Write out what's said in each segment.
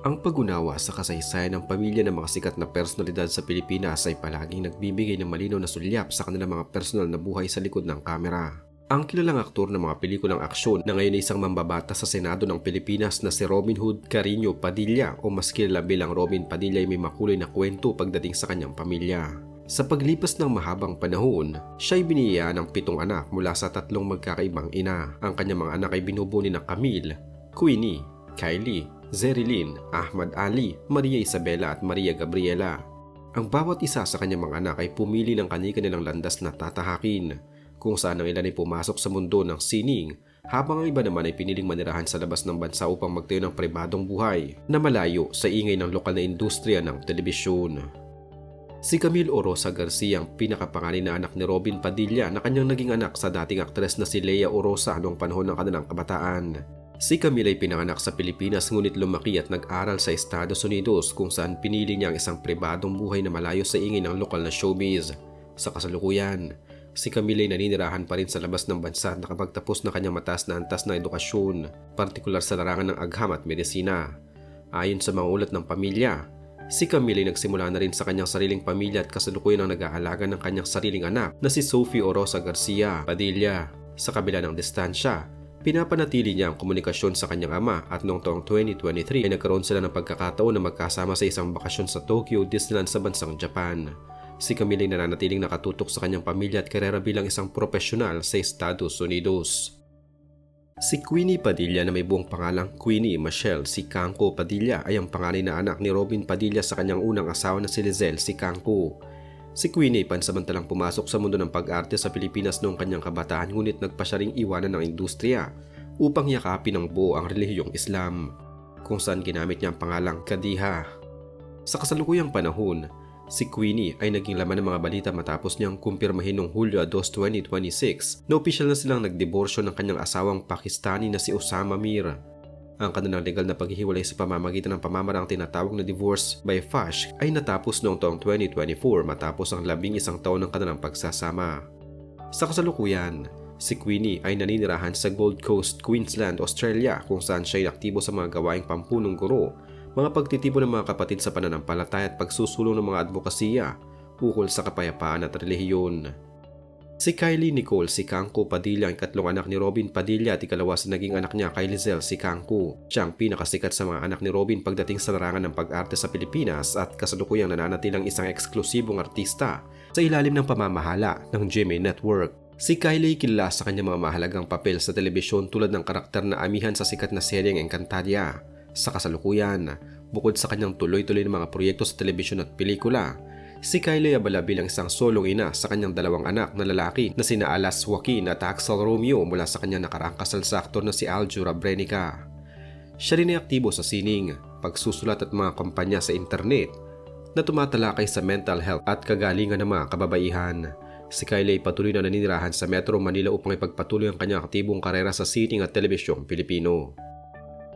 Ang pag-unawa sa kasaysayan ng pamilya ng mga sikat na personalidad sa Pilipinas ay palaging nagbibigay ng malinaw na sulyap sa kanilang mga personal na buhay sa likod ng kamera. Ang kilalang aktor ng mga pelikulang aksyon na ngayon ay isang mambabata sa Senado ng Pilipinas na si Robin Hood Carino Padilla o mas kilala bilang Robin Padilla ay may makulay na kwento pagdating sa kanyang pamilya. Sa paglipas ng mahabang panahon, siya ay biniyayaan ng 7 anak mula sa 3 magkakaibang ina. Ang kanyang mga anak ay binubuo ni na Camille, Queenie, Kylie, Zerilyn, Ahmad Ali, Maria Isabela at Maria Gabriela. Ang bawat isa sa kanyang mga anak ay pumili ng kanilang landas na tatahakin, kung saan ang ilan ay pumasok sa mundo ng sining, habang ang iba naman ay piniling manirahan sa labas ng bansa upang magtayo ng pribadong buhay na malayo sa ingay ng lokal na industriya ng telebisyon. Si Camille Orosa Garcia ang pinakapanganay na anak ni Robin Padilla na kanyang naging anak sa dating aktres na si Lea Orosa noong panahon ng kanilang kabataan. Si Camille ay pinanganak sa Pilipinas ngunit lumaki at nag-aral sa Estados Unidos kung saan pinili niya ang isang pribadong buhay na malayo sa ingay ng lokal na showbiz. Sa kasalukuyan, si Camille ay naninirahan pa rin sa labas ng bansa at nakapagtapos na kanyang mataas na antas na edukasyon, partikular sa larangan ng agham at medisina. Ayon sa mga ulat ng pamilya, si Camille ay nagsimula na rin sa kanyang sariling pamilya at kasalukuyan ang nag-aalaga ng kanyang sariling anak na si Sophie Orosa Garcia Padilla. Sa kabila ng distansya, pinapanatili niya ang komunikasyon sa kanyang ama at noong taong 2023 ay nagkaroon sila ng pagkakataon na magkasama sa isang bakasyon sa Tokyo Disneyland sa bansang Japan. Si Camille ay nananatiling nakatutok sa kanyang pamilya at karera bilang isang profesional sa Estados Unidos. Si Queenie Padilla na may buong pangalang Queenie Michelle Sicangco Padilla ay ang panganay na anak ni Robin Padilla sa kanyang unang asawa na si Lizelle Sicangco. Si Queenie ay pansamantalang pumasok sa mundo ng pag-arte sa Pilipinas noong kanyang kabataan ngunit nagpa siya ring iwanan ng industriya upang yakapin ng buo ang relihiyong Islam, kung saan ginamit niya ang pangalang Kadiha. Sa kasalukuyang panahon, si Queenie ay naging laman ng mga balita matapos niyang kumpirmahin noong Hulyo 2, 2026 na opisyal na silang nagdiborsyo ng kanyang asawang Pakistani na si Osama Mir. Ang kanilang legal na paghihiwalay sa pamamagitan ng pamamarang tinatawag na divorce by FASH ay natapos noong taong 2024 matapos ang 11 taon ng kanilang pagsasama. Sa kasalukuyan, si Queenie ay naninirahan sa Gold Coast, Queensland, Australia kung saan siya ay aktibo sa mga gawaing pampunong guro, mga pagtitipon ng mga kapatid sa pananampalataya at pagsusulong ng mga advokasya ukol sa kapayapaan at relihiyon. Si Kylie Nicole Sicangco Padilla ang ikatlong anak ni Robin Padilla at ikalawa sa naging anak niya kay Lizelle Sicangco. Siya ang pinakasikat sa mga anak ni Robin pagdating sa larangan ng pag-arte sa Pilipinas at kasalukuyang nananatilang isang eksklusibong artista sa ilalim ng pamamahala ng GMA Network. Si Kylie kilala sa kanyang mga mahalagang papel sa telebisyon tulad ng karakter na amihan sa sikat na seryeng Encantadia. Sa kasalukuyan, bukod sa kanyang tuloy-tuloy na mga proyekto sa telebisyon at pelikula, si Kylie ay abala bilang isang solong ina sa kanyang 2 anak na lalaki na sina Alas Joaquin at Axel Romeo mula sa kanyang nakaraang kasal sa aktor na si Aljura Brenica. Siya rin ay aktibo sa sining, pagsusulat at mga kampanya sa internet na tumatalakay sa mental health at kagalingan ng mga kababaihan. Si Kylie ay patuloy na naninirahan sa Metro Manila upang ipagpatuloy ang kanyang aktibong karera sa sining at telebisyong Pilipino.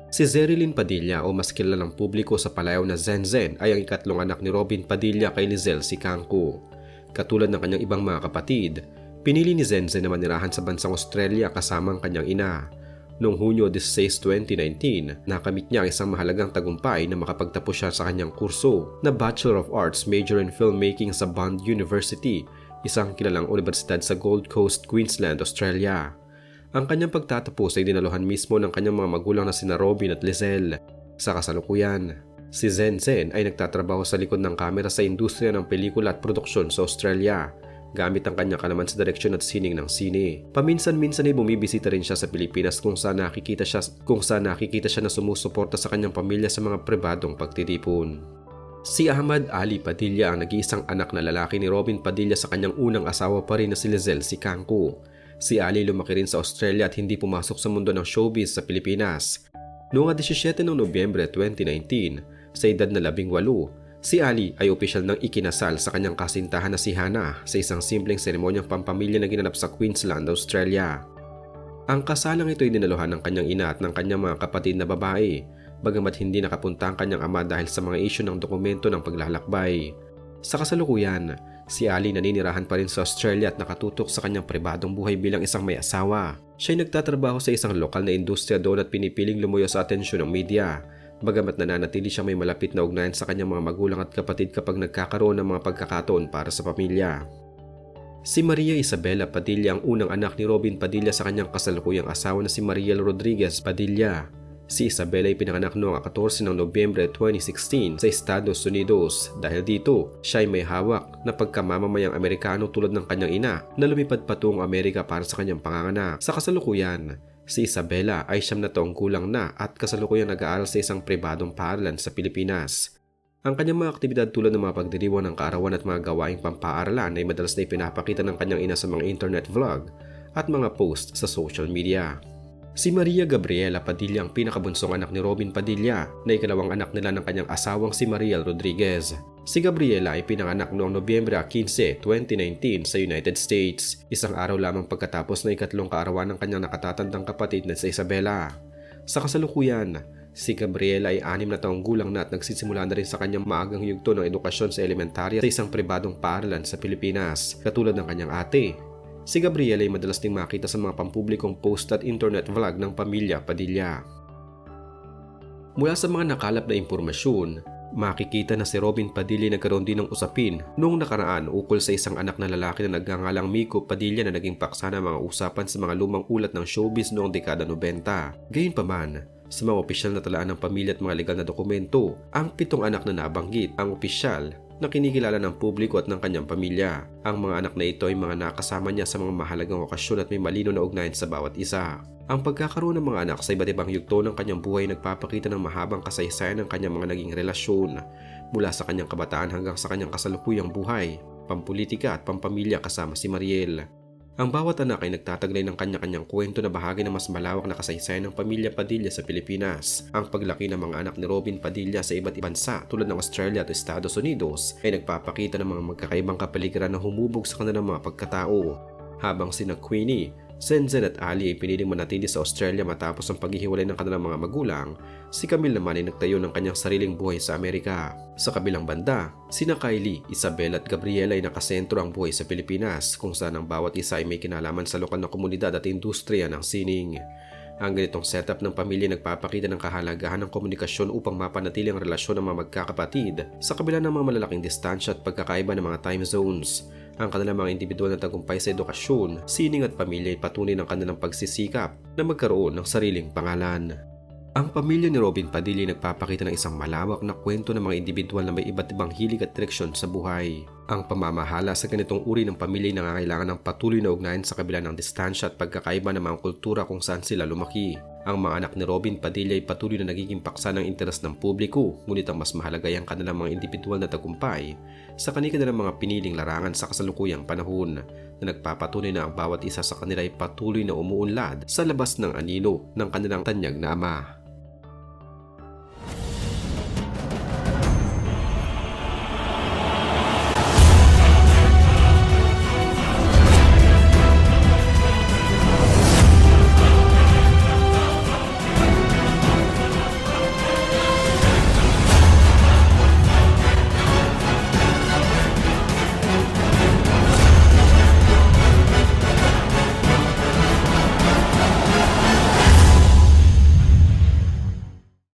Si Zerilyn Padilla o mas kilalang publiko sa palayaw na Zenzen ay ang ikatlong anak ni Robin Padilla kay Lizelle Sicangco. Katulad ng kanyang ibang mga kapatid, pinili ni Zenzen na manirahan sa bansang Australia kasama ang kanyang ina. Noong Hunyo 16, 2019, nakamit niya ang isang mahalagang tagumpay na makapagtapos siya sa kanyang kurso na Bachelor of Arts Major in Filmmaking sa Bond University, isang kilalang universidad sa Gold Coast, Queensland, Australia. Ang kanyang pagtatapos ay dinaluhan mismo ng kanyang mga magulang na sina Robin at Lizelle. Sa kasalukuyan, si Zenzen ay nagtatrabaho sa likod ng kamera sa industriya ng pelikula at produksyon sa Australia, gamit ang kanyang kalaman sa direksyon at sining ng sine. Paminsan-minsan ay bumibisita rin siya sa Pilipinas kung saan nakikita siya na sumusuporta sa kanyang pamilya sa mga pribadong pagtitipon. Si Ahmad Ali Padilla ang nag-iisang anak na lalaki ni Robin Padilla sa kanyang unang asawa pa rin na si Lizelle Sicangco. Si Ali lumaki rin sa Australia at hindi pumasok sa mundo ng showbiz sa Pilipinas. Noong 17 Nobyembre 2019, sa edad na 18, si Ali ay opisyal nang ikinasal sa kanyang kasintahan na si Hannah sa isang simpleng seremonyang pampamilya na ginanap sa Queensland, Australia. Ang kasalang ito ay dinaluhan ng kanyang ina at ng kanyang mga kapatid na babae, bagamat hindi nakapunta ang kanyang ama dahil sa mga isyu ng dokumento ng paglalakbay. Sa kasalukuyan, si Ali naninirahan pa rin sa Australia at nakatutok sa kanyang pribadong buhay bilang isang may asawa. Siya ay nagtatrabaho sa isang lokal na industriya doon at pinipiling lumuyo sa atensyon ng media. bagamat nananatili siya may malapit na ugnayan sa kanyang mga magulang at kapatid kapag nagkakaroon ng mga pagkakataon para sa pamilya. Si Maria Isabela Padilla ang unang anak ni Robin Padilla sa kanyang kasalukuyang asawa na si Mariel Rodriguez Padilla. Si Isabela ay pinanganak noong 14 ng Nobyembre 2016 sa Estados Unidos. Dahil dito, siya ay may hawak na pagkamamamayang Amerikano tulad ng kanyang ina na lumipad patungong Amerika para sa kanyang panganganak. Sa kasalukuyan, si Isabela ay 9 na taong gulang na at kasalukuyang nag-aaral sa isang pribadong paaralan sa Pilipinas. Ang kanyang mga aktibidad tulad ng mga pagdiriwang ng kaarawan at mga gawaing pampaaralan ay madalas na ipinapakita ng kanyang ina sa mga internet vlog at mga post sa social media. Si Maria Gabriela Padilla ang pinakabunsong anak ni Robin Padilla na ikalawang anak nila ng kanyang asawang si Mariel Rodriguez. Si Gabriela ay pinanganak noong Nobyembre 15, 2019 sa United States, isang araw lamang pagkatapos na ikatlong kaarawan ng kanyang nakatatandang kapatid na si Isabela. Sa kasalukuyan, si Gabriela ay 6 na taong gulang na at nagsisimula na rin sa kanyang maagang yugto ng edukasyon sa elementarya sa isang pribadong paaralan sa Pilipinas, katulad ng kanyang ate. Si Gabriela ay madalas ding makita sa mga pampublikong post at internet vlog ng pamilya Padilla. Mula sa mga nakalap na impormasyon, makikita na si Robin Padilla ay nagkaroon din ng usapin noong nakaraan ukol sa isang anak na lalaki na nagngangalang Miko Padilla na naging paksa ng mga usapan sa mga lumang ulat ng showbiz noong dekada 90. Gayunpaman, sa mga opisyal na talaan ng pamilya at mga legal na dokumento, ang 7 anak na nabanggit ang opisyal na kinikilala ng publiko at ng kanyang pamilya. Ang mga anak na ito ay mga nakasama niya sa mga mahalagang okasyon at may malino na ugnayan sa bawat isa. Ang pagkakaroon ng mga anak sa iba't ibang yugto ng kanyang buhay ay nagpapakita ng mahabang kasaysayan ng kanyang mga naging relasyon mula sa kanyang kabataan hanggang sa kanyang kasalukuyang buhay, pampolitika at pampamilya kasama si Mariel. Ang bawat anak ay nagtataglay ng kanya-kanyang kwento na bahagi ng mas malawak na kasaysayan ng pamilya Padilla sa Pilipinas. Ang paglaki ng mga anak ni Robin Padilla sa iba't ibang bansa tulad ng Australia at Estados Unidos ay nagpapakita ng mga magkakaibang kapaligiran na humubog sa kanilang mga pagkatao. Habang sina Queenie, Zenzen at Ali ay piniling manatili sa Australia matapos ang paghihiwalay ng kanilang mga magulang, si Camille naman ay nagtayo ng kanyang sariling buhay sa Amerika. Sa kabilang banda, sina Kylie, Isabel at Gabriela ay nakasentro ang buhay sa Pilipinas kung saan ang bawat isa ay may kinalaman sa lokal na komunidad at industriya ng sining. Ang ganitong setup ng pamilya nagpapakita ng kahalagahan ng komunikasyon upang mapanatili ang relasyon ng mga magkakapatid sa kabila ng mga malalaking distansya at pagkakaiba ng mga time zones. Ang kanilang mga individual na tagumpay sa edukasyon, sining at pamilya ay patunay ng kanilang pagsisikap na magkaroon ng sariling pangalan. Ang pamilya ni Robin Padilla ay nagpapakita ng isang malawak na kwento ng mga individual na may iba't ibang hilig at direksyon sa buhay. Ang pamamahala sa ganitong uri ng pamilya ay nangangailangan ng patuloy na ugnayan sa kabila ng distansya at pagkakaiba ng mga kultura kung saan sila lumaki. Ang mga anak ni Robin Padilla ay patuloy na nagiging paksa ng interes ng publiko, ngunit ang mas mahalaga ay ang kanilang mga individual na tagumpay sa kanilang mga piniling larangan sa kasalukuyang panahon na nagpapatunay na ang bawat isa sa kanila ay patuloy na umuunlad sa labas ng anino ng kanilang tanyag na ama.